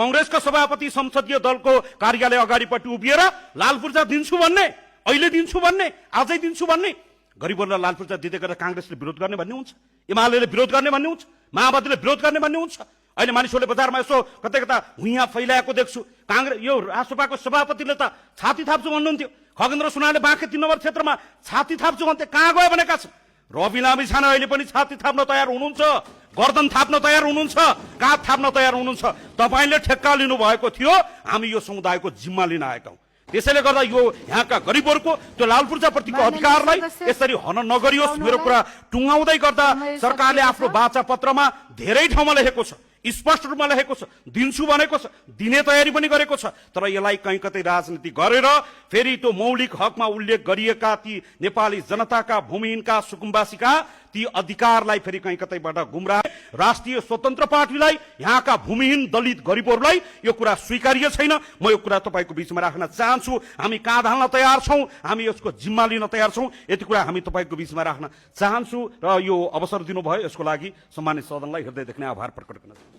कांग्रेसका सभापति संसदीय दलको कार्यालय अगाडिपट्टि उभिएर लाल पूर्जा दिन्छु भन्ने, अहिले दिन्छु भन्ने, आजै दिन्छु भन्ने, गरिबहरूलाई लाल पूर्जा दिँदै गरेर कांग्रेसले विरोध गर्ने भन्ने हुन्छ, एमाले विरोध गर्ने भन्ने हुन्छ, माओवादीले विरोध गर्ने भन्ने हुन्छ। अहिले मानिसहरूले बजारमा यसो कतै कता हुइया फैलाएको देख्छु। कांग्रेस यो राष्ट्रसभाको सभापतिले त छाती थाप्छु भन्नुहुन्थ्यो, खगेन्द्र सुनाले बाँके 3 नम्बर क्षेत्रमा छाती थाप्छु भन्थे, कहाँ गयो भनेका छन्। रवि लामी छाने अहिले पनि छाती थाप्न तयार हुनुहुन्छ, गर्दन थाप्न तयार हुनुहुन्छ, काँध थाप्न तयार हुनुहुन्छ। तपाईले ठेक्का लिनु भएको थियो, हामी यो समुदायको जिम्मा लिन आएका हौं। त्यसैले गर्दा यो यहाँका गरिबहरूको त्यो लाल पूर्जाप्रतिको अधिकारलाई यसरी हन नगरियोस्। मेरो कुरा टुङ्गाउँदै गर्दा सरकारले आफ्नो वाचा पत्रमा धेरै ठाउँमा लेखेको छ, स्पष्ट रूपमा लेखेको छ, दिन्छु भनेको छ, दिने तयारी पनि गरेको छ। तर यसलाई कहीँ कतै राजनीति गरेर फेरि त्यो मौलिक हकमा उल्लेख गरिएका ती नेपाली जनताका, भूमिहीनका, सुकुम्बासीका ती अधिकारलाई फेरि कहीँ कतैबाट गुमराह। राष्ट्रिय स्वतन्त्र पार्टीलाई, यहाँका भूमिहीन, दलित, गरिबहरूलाई यो कुरा स्वीकार्य छैन। म यो कुरा तपाईको बीचमा राख्न चाहन्छु। हामी काँध हाल्न तयार छौं, हामी यसको जिम्मा लिन तयार छौं। यति कुरा हामी तपाईको बीचमा राख्न चाहन्छु र यो अवसर दिनुभयो यसको लागि सम्मानित सदनलाई हृदयदेखि आभार प्रकट गर्न चाहन्छु।